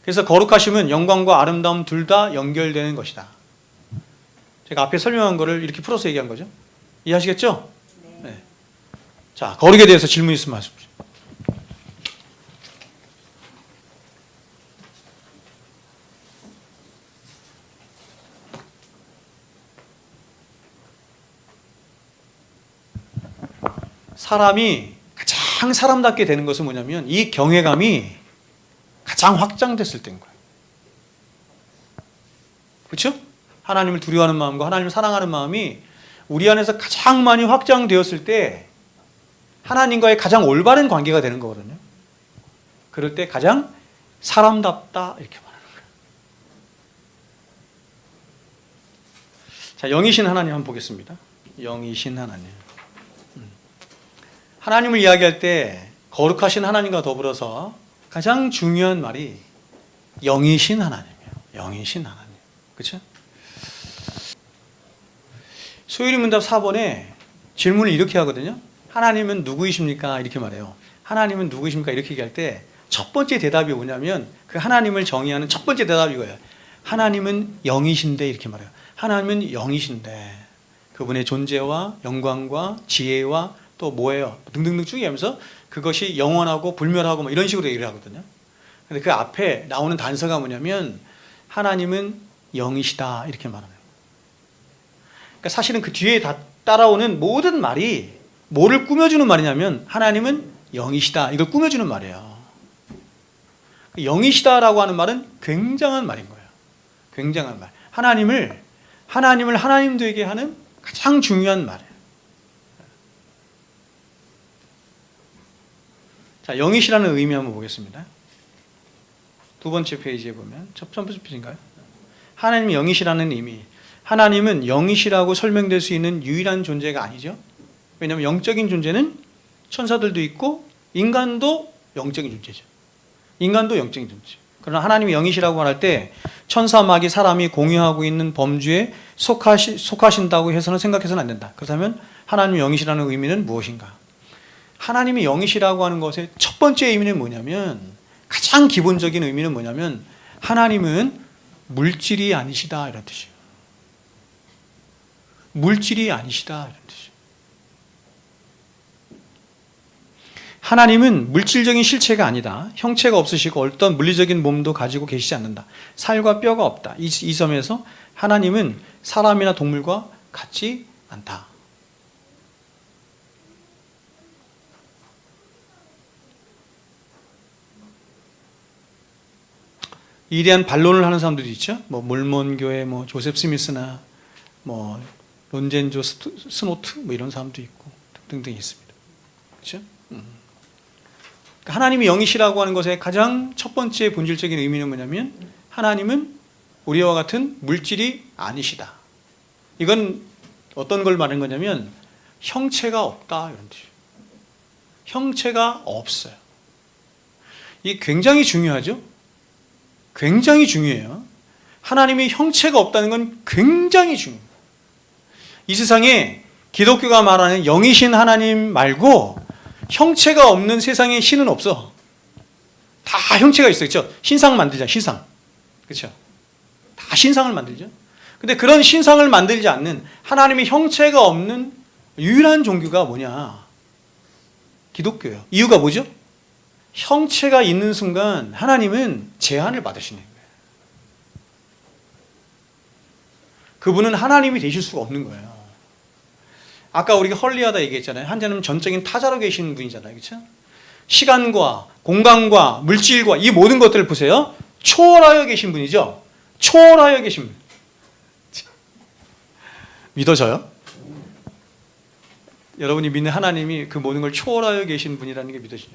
S1: 그래서 거룩하심은 영광과 아름다움 둘 다 연결되는 것이다. 제가 앞에 설명한 거를 이렇게 풀어서 얘기한 거죠. 이해하시겠죠? 네. 자, 거룩에 대해서 질문 있으면 하십시오. 사람이 가장 사람답게 되는 것은 뭐냐면 이 경외감이 가장 확장됐을 때인 거예요. 그렇죠? 하나님을 두려워하는 마음과 하나님을 사랑하는 마음이 우리 안에서 가장 많이 확장되었을 때 하나님과의 가장 올바른 관계가 되는 거거든요. 그럴 때 가장 사람답다 이렇게 말하는 거예요. 자, 영이신 하나님 한번 보겠습니다. 영이신 하나님. 하나님을 이야기할 때 거룩하신 하나님과 더불어서 가장 중요한 말이 영이신 하나님이에요. 영이신 하나님. 그렇죠? 소율이 문답 4번에 질문을 이렇게 하거든요. 하나님은 누구이십니까? 이렇게 말해요. 하나님은 누구이십니까? 이렇게 얘기할 때 첫 번째 대답이 뭐냐면 그 하나님을 정의하는 첫 번째 대답이 이거예요. 하나님은 영이신데 이렇게 말해요. 하나님은 영이신데 그분의 존재와 영광과 지혜와 또 뭐예요? 등등등 쭉 얘기하면서 그것이 영원하고 불멸하고 뭐 이런 식으로 얘기를 하거든요. 근데 그 앞에 나오는 단서가 뭐냐면 하나님은 영이시다 이렇게 말하는 거예요. 그러니까 사실은 그 뒤에 다 따라오는 모든 말이 뭐를 꾸며주는 말이냐면 하나님은 영이시다 이걸 꾸며주는 말이에요. 영이시다라고 하는 말은 굉장한 말인 거예요. 굉장한 말. 하나님을 하나님되게 하는 가장 중요한 말이에요. 자, 영이시라는 의미 한번 보겠습니다. 두 번째 페이지에 보면 첫 번째 페이지인가요? 하나님이 영이시라는 의미. 하나님은 영이시라고 설명될 수 있는 유일한 존재가 아니죠. 왜냐하면 영적인 존재는 천사들도 있고 인간도 영적인 존재죠. 인간도 영적인 존재. 그러나 하나님이 영이시라고 말할 때 천사, 마귀, 사람이 공유하고 있는 범주에 속하신다고 해서는 생각해서는 안 된다. 그렇다면 하나님이 영이시라는 의미는 무엇인가? 하나님이 영이시라고 하는 것의 첫 번째 의미는 뭐냐면 가장 기본적인 의미는 뭐냐면 하나님은 물질이 아니시다 이런 뜻이에요. 물질이 아니시다 이런 뜻이에요. 하나님은 물질적인 실체가 아니다. 형체가 없으시고 어떤 물리적인 몸도 가지고 계시지 않는다. 살과 뼈가 없다. 이 점에서 하나님은 사람이나 동물과 같지 않다. 이에 대한 반론을 하는 사람들도 있죠. 뭐 몰몬교회 뭐 조셉 스미스나 뭐 론젠조 스노트 뭐 이런 사람도 있고 등등 있습니다. 그렇죠? 하나님이 영이시라고 하는 것의 가장 첫 번째 본질적인 의미는 뭐냐면 하나님은 우리와 같은 물질이 아니시다. 이건 어떤 걸 말하는 거냐면 형체가 없다 이런 뜻이에요. 형체가 없어요. 이게 굉장히 중요하죠. 굉장히 중요해요. 하나님의 형체가 없다는 건 굉장히 중요해요. 이 세상에 기독교가 말하는 영이신 하나님 말고 형체가 없는 세상에 신은 없어. 다 형체가 있어요. 그렇죠? 신상 만들자. 신상. 그렇죠? 다 신상을 만들죠. 근데 그런 신상을 만들지 않는 하나님의 형체가 없는 유일한 종교가 뭐냐? 기독교예요. 이유가 뭐죠? 형체가 있는 순간 하나님은 제한을 받으시는 거예요. 그분은 하나님이 되실 수가 없는 거예요. 아까 우리가 헐리하다 얘기했잖아요. 하나님은 전적인 타자로 계시는 분이잖아요. 그렇죠? 시간과 공간과 물질과 이 모든 것들을 보세요. 초월하여 계신 분이죠. 초월하여 계신 분. 믿어져요? 여러분이 믿는 하나님이 그 모든 걸 초월하여 계신 분이라는 게 믿어지죠.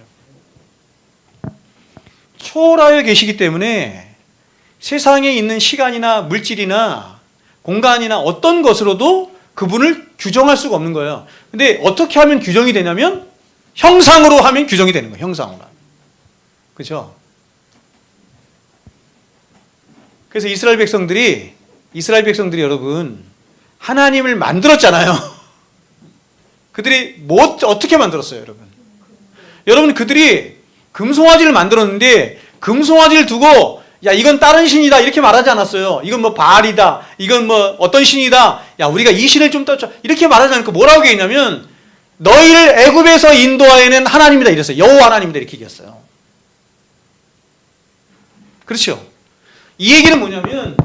S1: 초월하여 계시기 때문에 세상에 있는 시간이나 물질이나 공간이나 어떤 것으로도 그분을 규정할 수가 없는 거예요. 근데 어떻게 하면 규정이 되냐면 형상으로 하면 규정이 되는 거예요. 형상으로. 그렇죠? 그래서 이스라엘 백성들이 여러분 하나님을 만들었잖아요. 그들이 어떻게 만들었어요, 여러분? 여러분 그들이 금송아지를 만들었는데 금송아지를 두고 야 이건 다른 신이다 이렇게 말하지 않았어요. 이건 뭐 바알이다. 이건 뭐 어떤 신이다. 야 우리가 이 신을 좀 떠줘. 이렇게 말하지 않고 뭐라고 얘기했냐면 너희를 애굽에서 인도하여낸 하나님이다 이랬어요. 여호와 하나님이다 이렇게 얘기했어요. 그렇죠? 이 얘기는 뭐냐면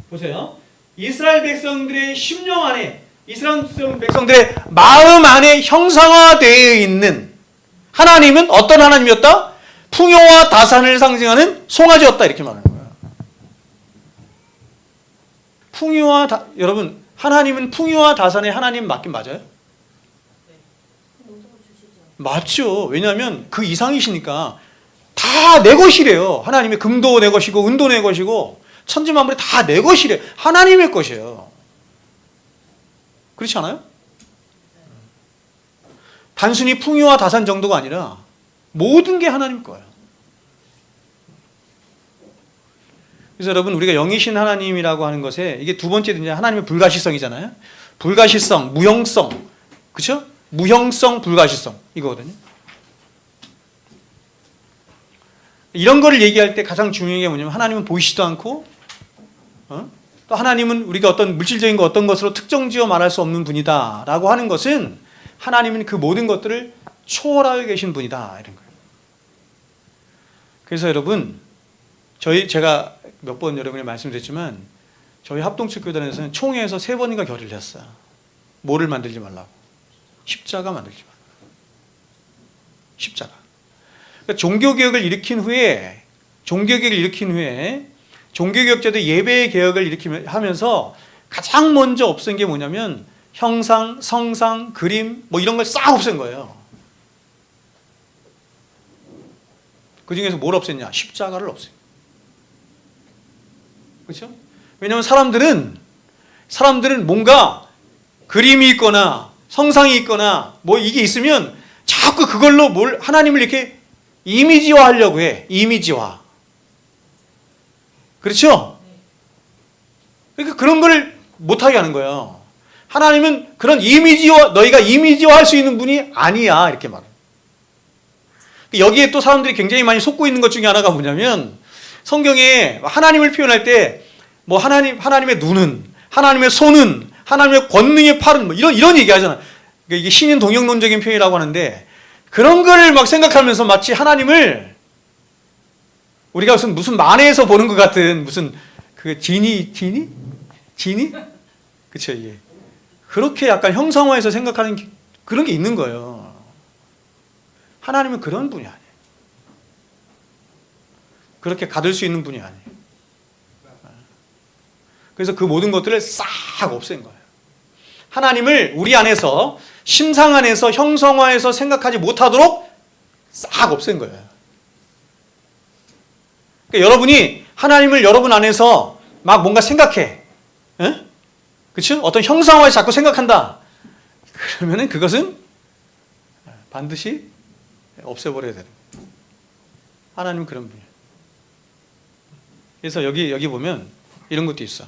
S1: 보세요. 이스라엘 백성들의 심령 안에 이스라엘 백성들의 마음 안에 형상화되어 있는 하나님은 어떤 하나님이었다? 풍요와 다산을 상징하는 송아지였다 이렇게 말하는 거예요. 여러분 하나님은 풍요와 다산의 하나님 맞긴 맞아요? 맞죠. 왜냐하면 그 이상이시니까 다 내 것이래요. 하나님의 금도 내 것이고 은도 내 것이고 천지만물이 다 내 것이래. 하나님의 것이에요. 그렇지 않아요? 단순히 풍요와 다산 정도가 아니라 모든 게 하나님 거예요. 그래서 여러분 우리가 영이신 하나님이라고 하는 것에 이게 두 번째 이제 하나님의 불가시성이잖아요. 불가시성, 무형성, 그렇죠? 무형성, 불가시성 이거거든요. 이런 거를 얘기할 때 가장 중요한 게 뭐냐면 하나님은 보이지도 않고 또 하나님은 우리가 어떤 물질적인 거 어떤 것으로 특정지어 말할 수 없는 분이다라고 하는 것은 하나님은 그 모든 것들을 초월하여 계신 분이다 이런 거예요. 그래서 여러분 제가 몇 번 여러분이 말씀드렸지만 저희 합동측교단에서는 총회에서 3번인가 결의를 했어요. 뭐를 만들지 말라고? 십자가 만들지 말라고. 십자가. 그러니까 종교개혁을 일으킨 후에 종교개혁자들 예배의 개혁을 하면서 가장 먼저 없앤 게 뭐냐면 형상, 성상, 그림 뭐 이런 걸 싹 없앤 거예요. 그 중에서 뭘 없앴냐? 십자가를 없앤 거예요. 그렇죠? 왜냐하면 사람들은 뭔가 그림이 있거나 성상이 있거나 뭐 이게 있으면 자꾸 그걸로 하나님을 이렇게 이미지화 하려고 해. 이미지화. 그렇죠? 그러니까 그런 걸 못하게 하는 거예요. 하나님은 그런 너희가 이미지화 할 수 있는 분이 아니야. 이렇게 말해요. 여기에 또 사람들이 굉장히 많이 속고 있는 것 중에 하나가 뭐냐면 성경에 하나님을 표현할 때 뭐 하나님의 눈은, 하나님의 손은, 하나님의 권능의 팔은 뭐 이런 얘기 하잖아. 그러니까 이게 신인 동영론적인 표현이라고 하는데 그런 거를 막 생각하면서 마치 하나님을 우리가 무슨 만화에서 보는 것 같은 무슨 그 지니? 그쵸, 이게. 그렇게 약간 형상화해서 생각하는 그런 게 있는 거예요. 하나님은 그런 분이 아니에요. 그렇게 가둘 수 있는 분이 아니에요. 그래서 그 모든 것들을 싹 없앤 거예요. 하나님을 우리 안에서 심상 안에서 형성화해서 생각하지 못하도록 싹 없앤 거예요. 그러니까 여러분이 하나님을 여러분 안에서 막 뭔가 생각해. 그렇죠? 어떤 형상화에 자꾸 생각한다. 그러면은 그것은 반드시 없애버려야 되는 거예요. 하나님은 그런 분이에요. 그래서 여기 보면 이런 것도 있어.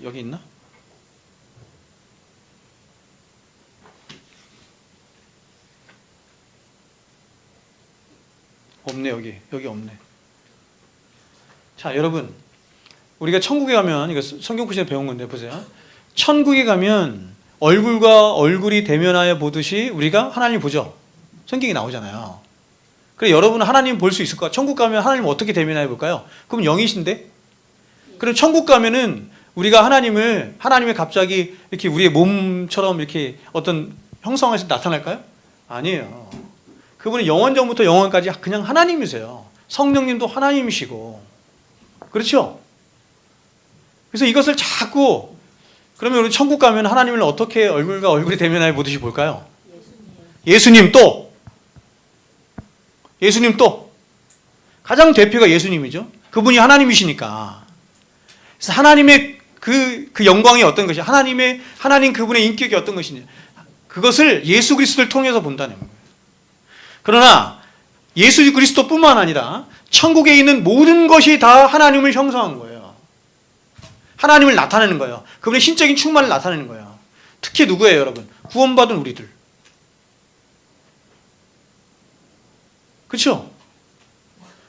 S1: 여기 있나? 없네. 여기 없네. 자, 여러분, 우리가 천국에 가면 이거 성경 구절에 배운 건데 보세요. 천국에 가면 얼굴과 얼굴이 대면하여 보듯이 우리가 하나님 보죠. 성경이 나오잖아요. 그래, 여러분은 하나님 볼 수 있을까? 천국 가면 하나님 어떻게 대면하여 볼까요? 그럼 영이신데? 그럼 천국 가면은 우리가 하나님의 갑자기 이렇게 우리의 몸처럼 이렇게 어떤 형상에서 나타날까요? 아니에요. 그분은 영원 전부터 영원까지 그냥 하나님이세요. 성령님도 하나님이시고. 그렇죠? 그래서 이것을 자꾸, 그러면 우리 천국 가면 하나님을 어떻게 얼굴과 얼굴이 대면하여 보듯이 볼까요? 예수님 또 가장 대표가 예수님이죠. 그분이 하나님이시니까. 그래서 하나님의 그 영광이 어떤 것이, 하나님 그분의 인격이 어떤 것이냐, 그것을 예수 그리스도를 통해서 본다는 거예요. 그러나 예수 그리스도뿐만 아니라 천국에 있는 모든 것이 다 하나님을 형성한 거예요. 하나님을 나타내는 거예요. 그분의 신적인 충만을 나타내는 거예요. 특히 누구예요, 여러분? 구원받은 우리들. 그렇죠?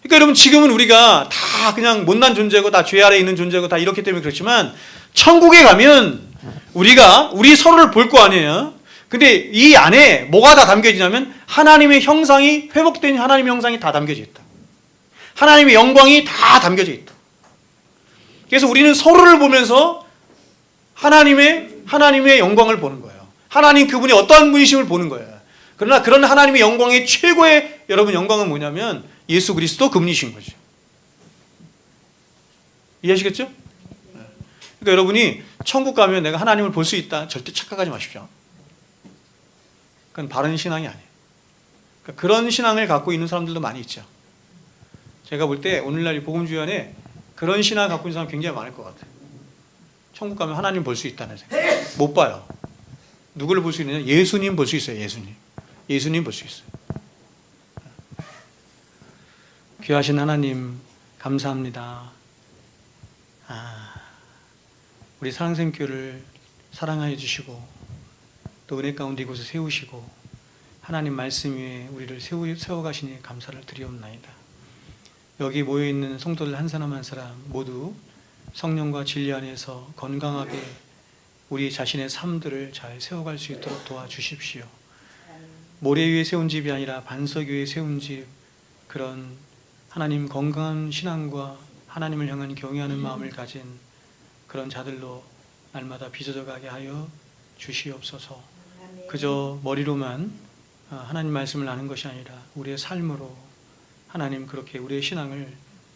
S1: 그러니까 여러분, 지금은 우리가 다 그냥 못난 존재고 다 죄 아래에 있는 존재고 다 이렇기 때문에 그렇지만, 천국에 가면 우리 서로를 볼 거 아니에요. 근데 이 안에 뭐가 다 담겨져 있냐면 하나님의 형상이, 회복된 하나님의 형상이 다 담겨져 있다. 하나님의 영광이 다 담겨져 있다. 그래서 우리는 서로를 보면서 하나님의 영광을 보는 거예요. 하나님 그분이 어떠한 분이심을 보는 거예요. 그러나 그런 하나님의 영광의 최고의 여러분 영광은 뭐냐면 예수 그리스도 그분이신 거죠. 이해하시겠죠? 그러니까 여러분이 천국 가면 내가 하나님을 볼 수 있다, 절대 착각하지 마십시오. 그건 바른 신앙이 아니에요. 그러니까 그런 신앙을 갖고 있는 사람들도 많이 있죠. 제가 볼 때 오늘날 이 복음주의 안에 그런 신앙을 갖고 있는 사람 굉장히 많을 것 같아요. 천국 가면 하나님 볼 수 있다는 생각. 못 봐요. 누구를 볼 수 있느냐? 예수님 볼 수 있어요. 예수님 볼 수 있어요. 귀하신 하나님 감사합니다. 우리 사랑샘교를 사랑하여 주시고 또 은혜 가운데 이곳에 세우시고 하나님 말씀 위에 우리를 세워가시니 감사를 드리옵나이다. 여기 모여있는 성도들 한 사람 한 사람 모두 성령과 진리 안에서 건강하게 우리 자신의 삶들을 잘 세워갈 수 있도록 도와주십시오. 모래 위에 세운 집이 아니라 반석 위에 세운 집, 그런 하나님 건강한 신앙과 하나님을 향한 경외하는 마음을 가진 그런 자들로 날마다 빚어져 가게 하여 주시옵소서. 그저 머리로만 하나님 말씀을 아는 것이 아니라 우리의 삶으로 하나님 그렇게 우리의 신앙을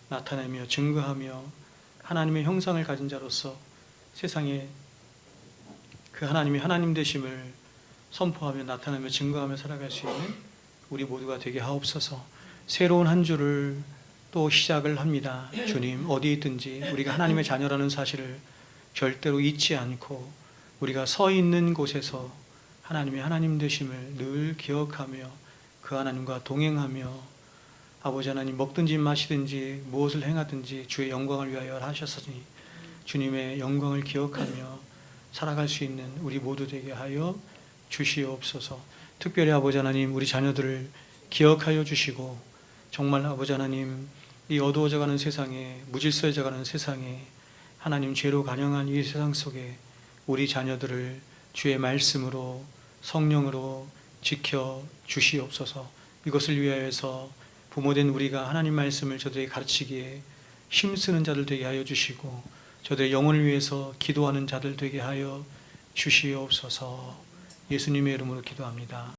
S1: 나타내며 증거하며 하나님의 형상을 가진 자로서 세상에 그 하나님이 하나님 되심을 선포하며 나타내며 증거하며 살아갈 수 있는 우리 모두가 되게 하옵소서. 새로운 한 주를 또 시작을 합니다. 주님, 어디 있든지 우리가 하나님의 자녀라는 사실을 절대로 잊지 않고 우리가 서 있는 곳에서 하나님의 하나님 되심을 늘 기억하며 그 하나님과 동행하며 아버지 하나님, 먹든지 마시든지 무엇을 행하든지 주의 영광을 위하여 하셨으니 주님의 영광을 기억하며 살아갈 수 있는 우리 모두 되게 하여 주시옵소서. 특별히 아버지 하나님, 우리 자녀들을 기억하여 주시고 정말 아버지 하나님, 이 어두워져가는 세상에, 무질서해져가는 세상에 하나님 죄로 간영한 이 세상 속에 우리 자녀들을 주의 말씀으로 성령으로 지켜 주시옵소서. 이것을 위하여서 부모된 우리가 하나님 말씀을 저들에게 가르치기에 힘쓰는 자들 되게 하여 주시고 저들의 영혼을 위해서 기도하는 자들 되게 하여 주시옵소서. 예수님의 이름으로 기도합니다.